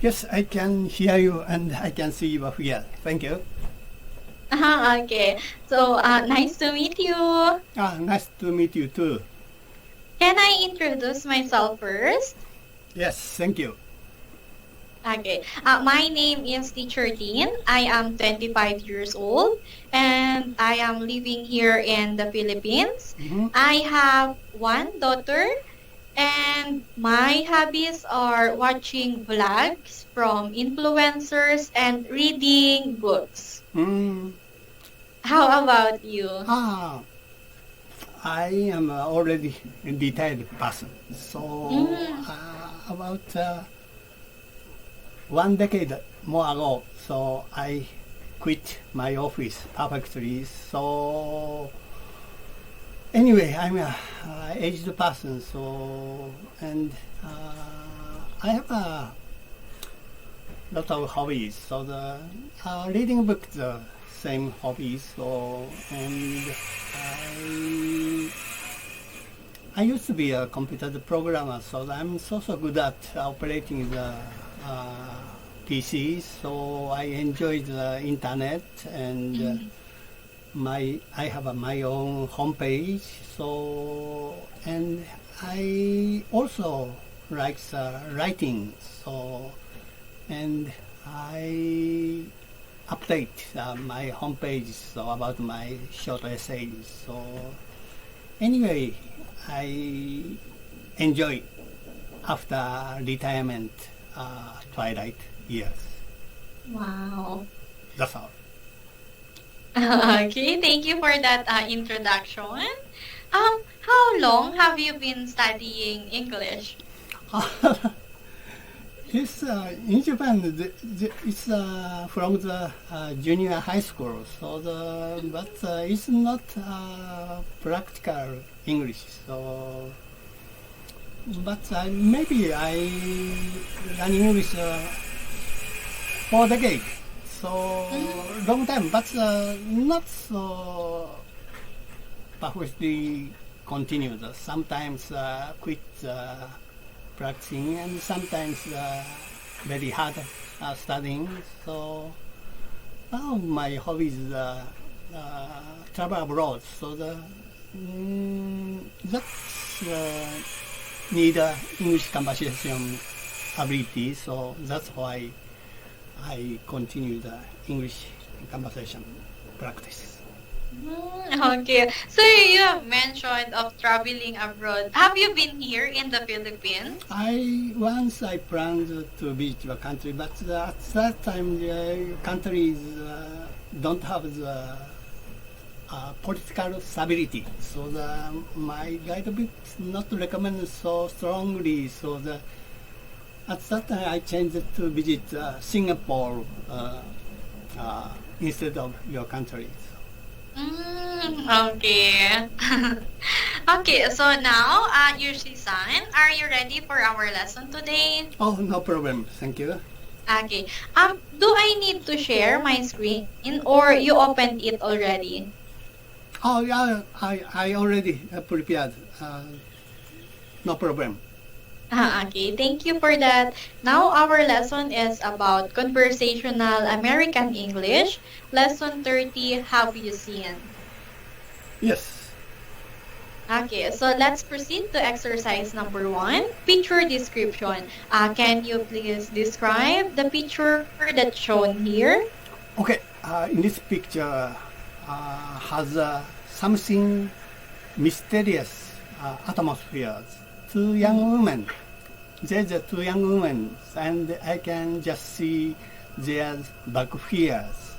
Yes, I can hear you and I can see your figure. Thank you. Okay. So, nice to meet you. Nice to meet you too. Can I introduce myself first? Yes, thank you. Okay. My name is Teacher Dean. I am 25 years old and I am living here in the Philippines. Mm-hmm. I have one daughter and my hobbies are watching vlogs from influencers and reading books. How about you? I am already a retired person. So about 1 decade more ago, so I quit my office perfectly. So anyway, I'm a aged person. So and I have a lot of hobbies. So the reading books, the same hobbies. So and I used to be a computer programmer, so I'm so good at operating the PCs. So I enjoy the internet, and I have my own homepage. So and I also like writing. So and I update my homepage so about my short essays. So anyway, I enjoy after retirement twilight years. Wow. That's all. Okay, thank you for that introduction. How long have you been studying English? It's in Japan. It's from the junior high school. So but it's not practical English. So, but maybe I learn English for a decade. So long time, but not so perfectly continued. Sometimes quit practicing, and sometimes very hard studying. So now my hobby is travel abroad. So that's need English conversation ability. So that's why I continue the English conversation practice. Okay. So you have mentioned of traveling abroad. Have you been here in the Philippines? Once I planned to visit the country, but at that time the countries don't have the political stability. So my guidebooks not recommend so strongly. So at that time I changed to visit Singapore instead of your country. Okay. Okay, so now, Yushi-san, are you ready for our lesson today? Oh, no problem. Thank you. Okay. Do I need to share my screen or you opened it already? Oh, yeah, I already prepared. No problem. Okay, thank you for that. Now our lesson is about conversational American English. Lesson 30, have you seen? Yes. Okay, so let's proceed to exercise number 1, picture description. Can you please describe the picture that's shown here? Okay, in this picture has something mysterious atmosphere. Two young women. There's two young women, and I can just see their back fears.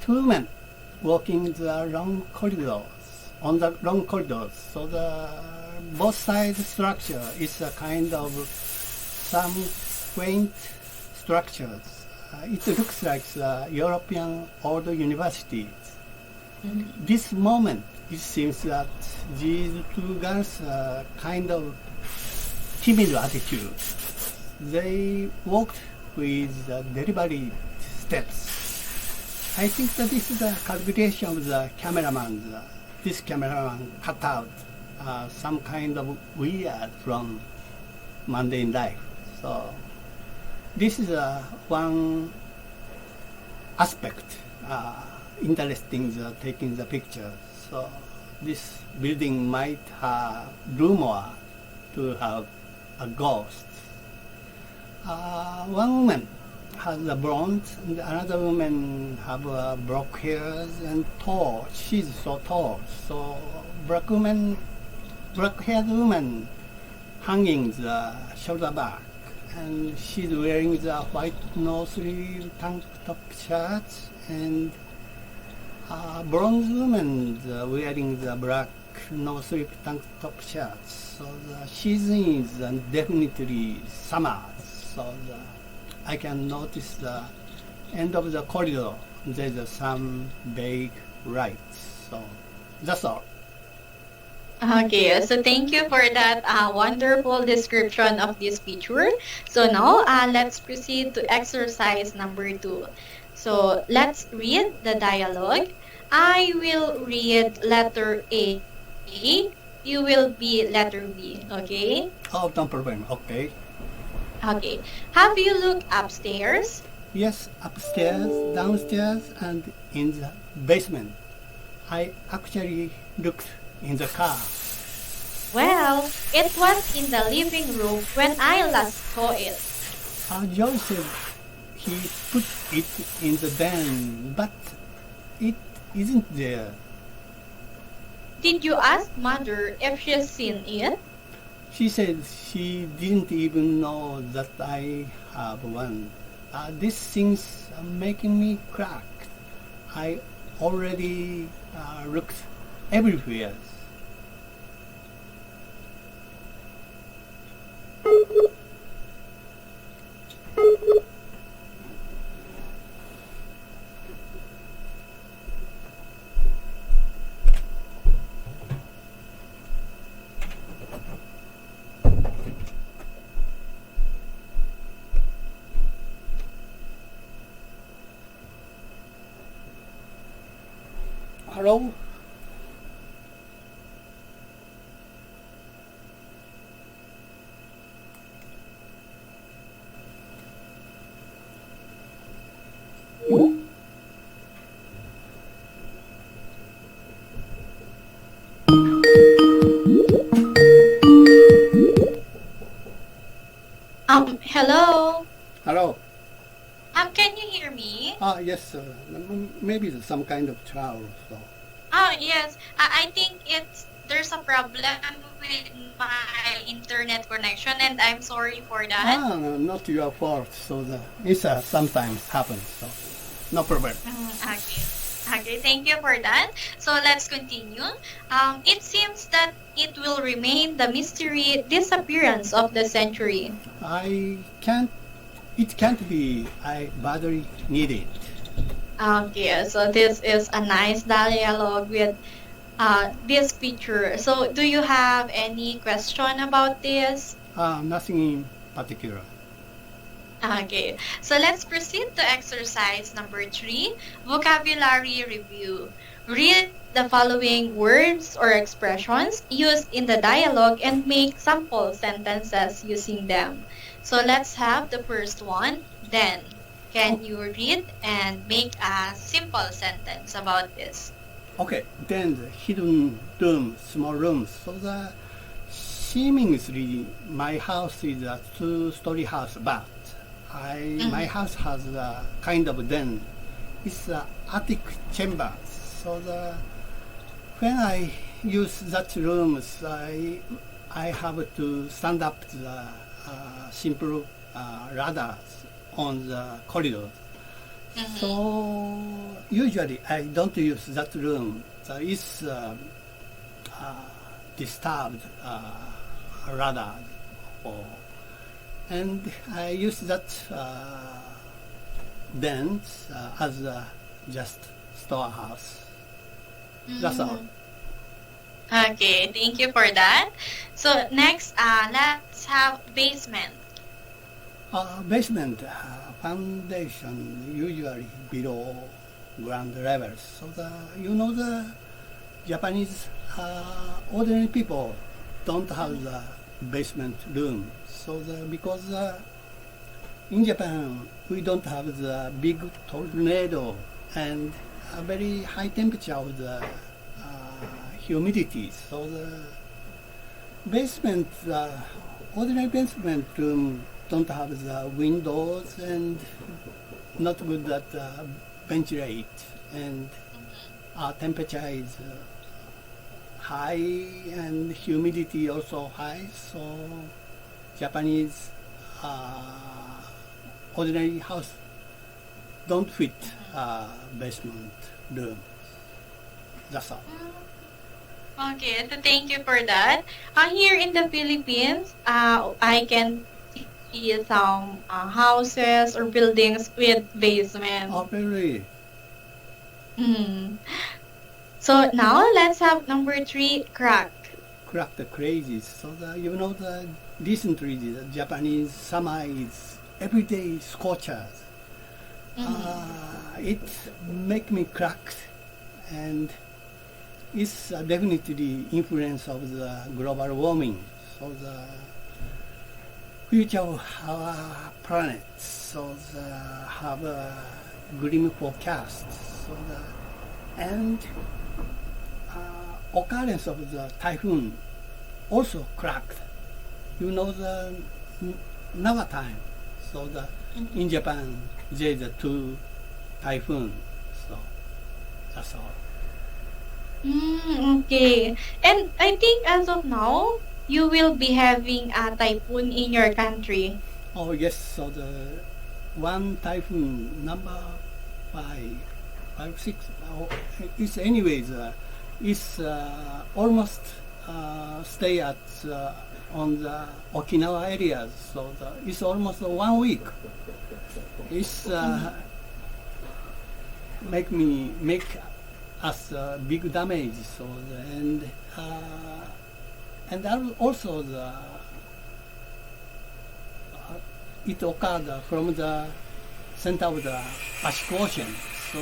Two men walking the long corridors. On the long corridors, so the both sides structure is a kind of some quaint structures. It looks like the European old universities. This moment, it seems that these two girls are kind of timid attitude. They walked with deliberate steps. I think that this is the calculation of the cameraman. This cameraman cut out some kind of weird from mundane life. So This is one aspect interesting taking the picture. So this building might have rumor to have a ghost. One woman has a blonde, and another woman have black hairs and tall. She's so tall. So black-haired woman hanging the shoulder back, and she's wearing the white no-sleeve tank top shirt, and blonde woman wearing the black no-sleeve tank top shirt. So the season is definitely summer. So I can notice the end of the corridor. There's some big lights. So that's all. Okay, so thank you for that wonderful description of this picture. So now let's proceed to exercise number 2. So let's read the dialogue. I will read letter A. You will be letter B. Okay? Oh, no problem. Okay. Okay. Have you looked upstairs? Yes, upstairs, downstairs, and in the basement. I actually looked in the car. Well, it was in the living room when I last saw it. Joe said he put it in the den, but it isn't there. Did you ask Mother if she's seen it? She said she didn't even know that I have one. This thing's making me crack. I already looked everywhere. Hello? Hello? Hello? Can you hear me? Yes, maybe it's some kind of trouble. So. Yes. I think there's a problem with my internet connection, and I'm sorry for that. No, not your fault. So it's sometimes happens. So no problem. Okay, thank you for that. So let's continue. It seems that it will remain the mystery disappearance of the century. It can't be. I badly need it. Okay, so this is a nice dialogue with this picture. So do you have any question about this? Nothing in particular. Okay, so let's proceed to exercise number 3, vocabulary review. Read the following words or expressions used in the dialogue and make sample sentences using them. So let's have the first one, then. Can you read and make a simple sentence about this? Okay, then the hidden room, small rooms. So seemingly my house is a 2-story house, but my house has a kind of den. It's an attic chamber. So when I use that room, I have to stand up the simple ladders on the corridor. So usually I don't use that room. So it's disturbed radar, and I use that den as just storehouse. That's all. Okay, thank you for that. So next, let's have basement. Basement foundation usually below ground level. So the Japanese ordinary people don't have the basement room. So because in Japan, we don't have the big tornado and a very high temperature of the humidity. So the basement, ordinary basement room don't have the windows and not good at ventilate, and our temperature is high and humidity also high. So Japanese ordinary house don't fit basement room. That's all. Okay, so thank you for that. Here in the Philippines, I can see some houses or buildings with basement. Oh, really? Mm. So now let's have number 3, crack. Crack the crazy. So the recently the Japanese summer is everyday scorchers. It make me cracked, and it's definitely influence of the global warming. So the future of our planet, so have a grim forecast. So and occurrence of the typhoon also cracked. The Naga time. So in Japan there's a 2 typhoon. So that's all. Okay. And I think as of now, you will be having a typhoon in your country. Oh yes. So the one typhoon number 5, 6. It's anyways. It's almost stay at on the Okinawa areas, so it's almost 1 week. It's make us big damage. So and also it occurred from the center of the Pacific Ocean, so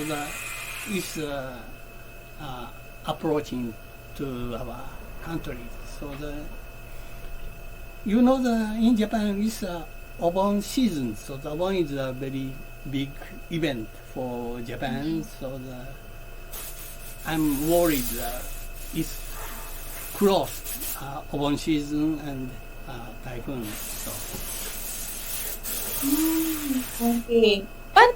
it's approaching to our country. So in Japan it's Obon season, so the Obon is a very big event for Japan. So I'm worried it's crossed Obon season and typhoon. So. Okay. But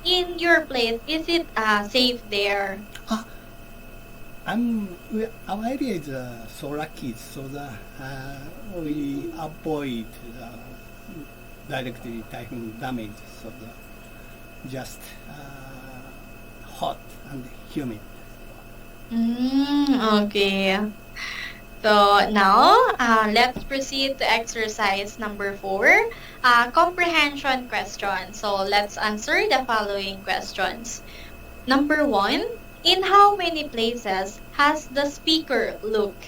in your place, is it safe there? Our area is so lucky, so we avoid directly typhoon damage. So just hot and humid. Okay. So now, let's proceed to exercise number 4, comprehension question. So let's answer the following questions. Number 1, in how many places has the speaker looked?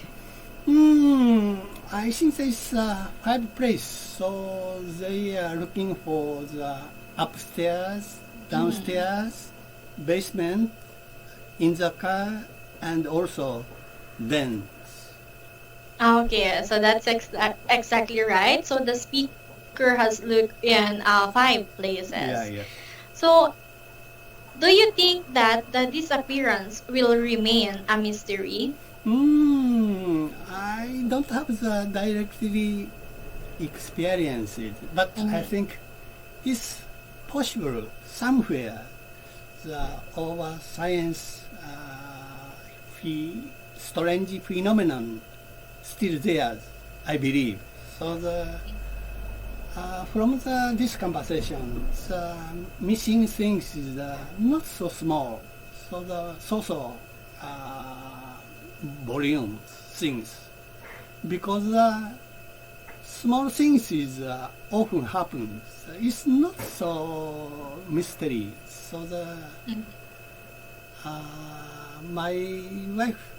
I think there's 5 places. So they are looking for the upstairs, downstairs, basement, in the car, and also vents. Okay, so that's exactly right. So the speaker has looked in 5 places. Yeah. So, do you think that the disappearance will remain a mystery? I don't have the directly experience it, but I think it's possible somewhere. The over science strange phenomenon still there, I believe. So from this conversation, the missing things is not so small. So so volume things, because small things is often happens. It's not so mystery. So my wife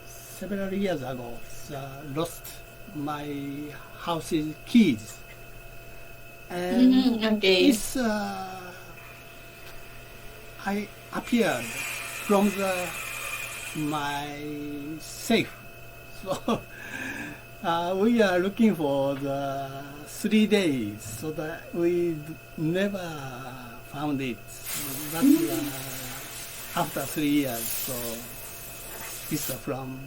several years ago lost my house's keys, and Okay. it's I appeared from my safe. So We are looking for the 3 days, so that we never found it. But after 3 years, so it's from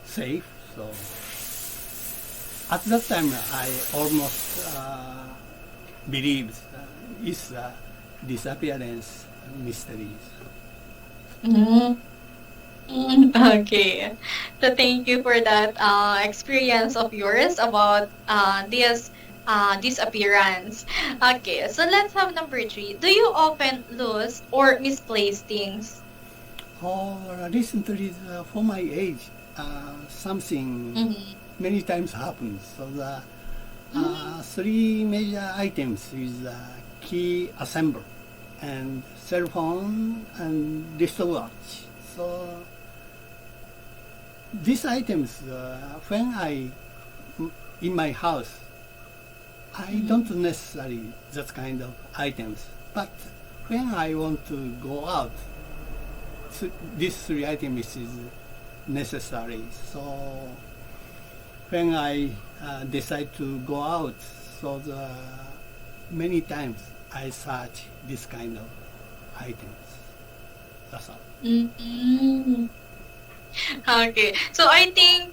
safe. So at that time, I almost believed it's a disappearance mysteries. Okay. So thank you for that experience of yours about this disappearance. Okay, so let's have number 3. Do you often lose or misplace things? Recently, for my age, something many times happens. So the 3 major items is key assemble and cell phone and wristwatch. So these items, when in my house, I don't necessarily that kind of items. But when I want to go out, these 3 items is necessary. So when I decide to go out, so many times I search this kind of items. That's all. Okay, so I think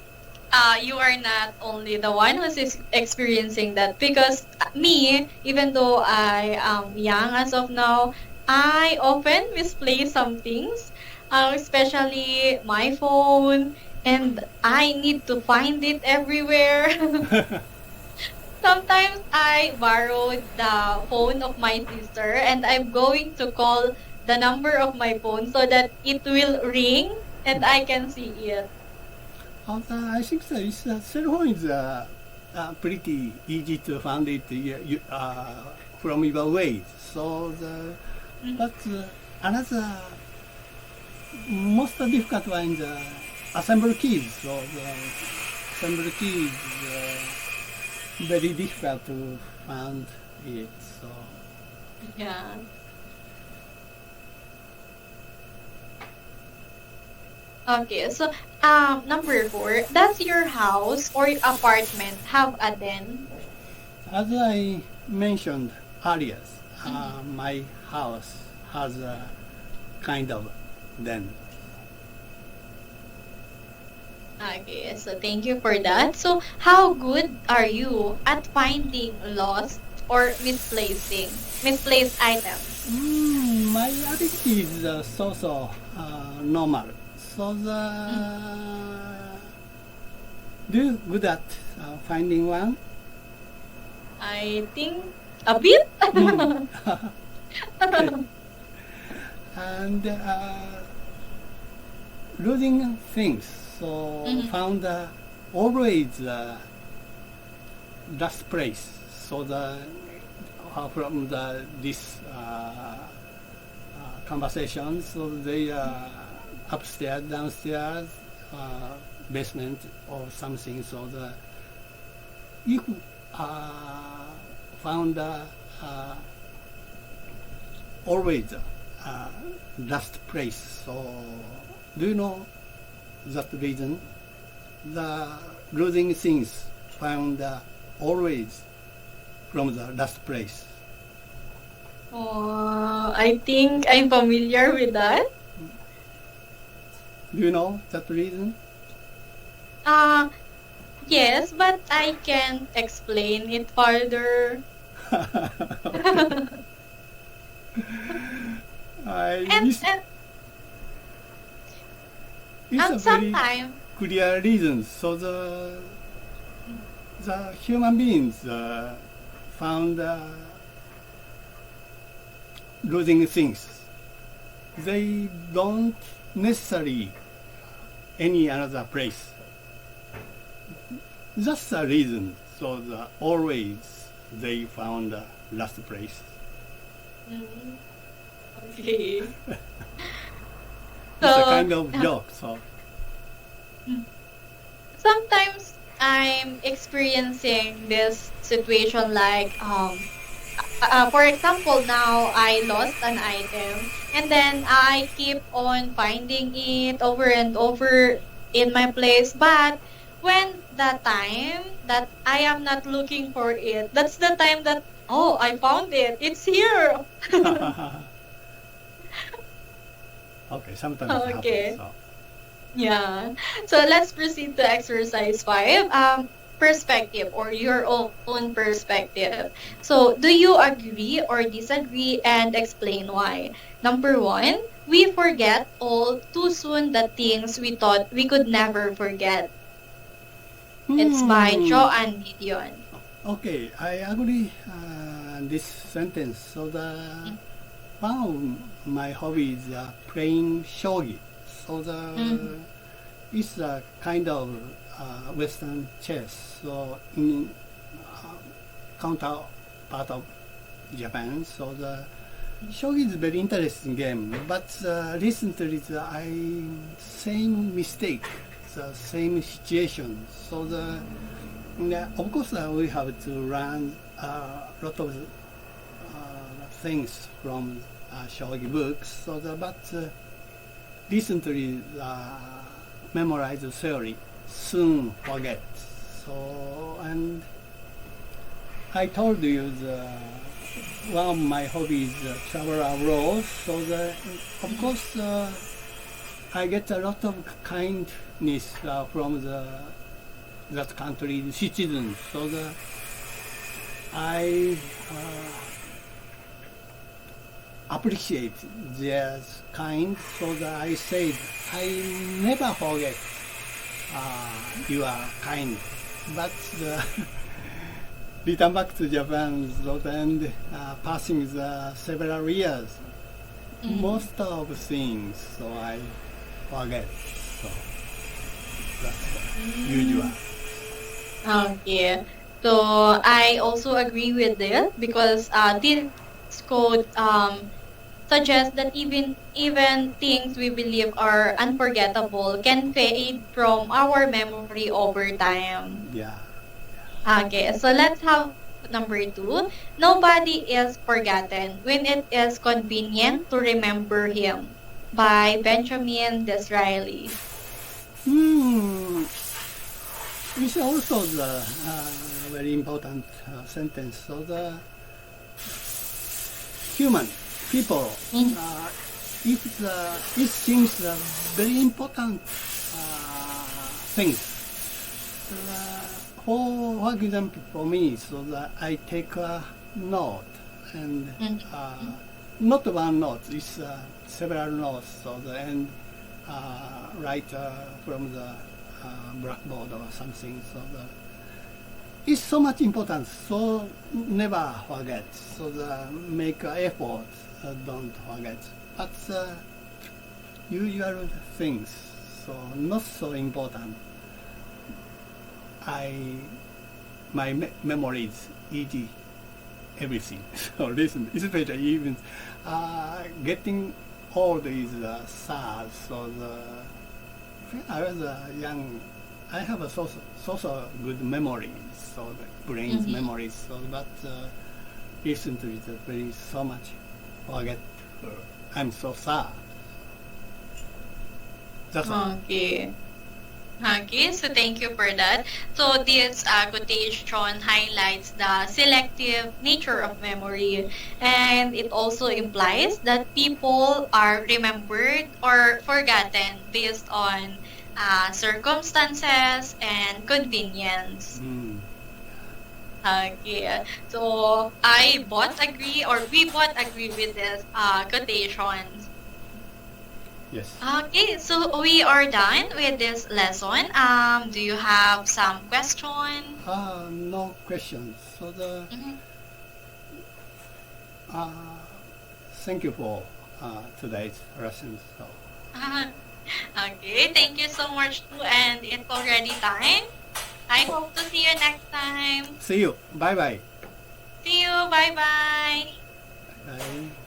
you are not only the one who's experiencing that, because me, even though I am young as of now, I often misplace some things, especially my phone, and I need to find it everywhere. Sometimes I borrowed the phone of my sister and I'm going to call the number of my phone so that it will ring and I can see it. I think so. Cell phone is pretty easy to find it from your way. So but another most difficult one is assemble keys. So the assemble keys very difficult to find it. So Yeah. Okay, so number 4, does your house or your apartment have a den? as I mentioned earlier, my house has a kind of den. Okay, so thank you for that. So how good are you at finding lost or misplaced items? My ability is so normal. So do you good at finding one? I think a bit. And losing things. So found always last place. So from this conversation, so they are upstairs, downstairs, basement or something. So if found always last place. So do you know that reason? The losing things found always from the last place. Oh, I think I'm familiar with that. Do you know that reason? Yes, but I can't explain it further. And It's a very sometimes, clear reason. So the human beings found losing things. They don't necessarily any another place. That's the reason. So always they found the last place. okay. It's a So kind of joke. So sometimes I'm experiencing this situation like for example, now I lost an item and then I keep on finding it over and over in my place, but when the time that I am not looking for it, that's the time that, oh, I found it. It's here. Okay, sometimes it Okay. happens. So. Yeah. So let's proceed to exercise 5. Perspective, or your own perspective. So do you agree or disagree, and explain why? Number 1, we forget all too soon the things we thought we could never forget. It's by Joanne Didion. Okay, I agree this sentence. So one of my hobbies are playing shogi. So it's a kind of Western chess. So in counterpart of Japan. So the shogi is a very interesting game. But recently I same mistake, the same situation. So of course we have to learn a lot of things from shogi books. So but recently memorize the theory, soon forget. So and I told you one of my hobbies travel abroad. So of course I get a lot of kindness from that country citizens. So I appreciate their kind. So I said I never forget you are kind. But return back to Japan, so and passing several years, most of things, so I forget. So that's usual. Okay. So I also agree with this, because this quote suggests that even things we believe are unforgettable can fade from our memory over time. Yeah. Okay, so let's have number 2. Nobody is forgotten when it is convenient to remember him, by Benjamin Disraeli. It's also the very important sentence. So the human people, if it seems a very important things. For example, for me, so that I take a note, and not one note, it's several notes. So and write from the blackboard or something. So it's so much important. So never forget. So make effort. Don't forget. But usual things, so not so important. My memory is easy, everything. So listen, especially even getting old is sad. So when I was young, I have a so good memory. So the brain's memories. So but recently, it's very so much forget. I'm so sad. That's all. Okay. Okay, so thank you for that. So this quotation highlights the selective nature of memory, and it also implies that people are remembered or forgotten based on circumstances and convenience. Okay, so we both agree with this quotation. Yes. Okay, so we are done with this lesson. Do you have some question? No questions. So thank you for today's lesson. So Okay, thank you so much too, and it's already time. I hope to see you next time. see you. Bye bye. See you. Bye bye. Bye.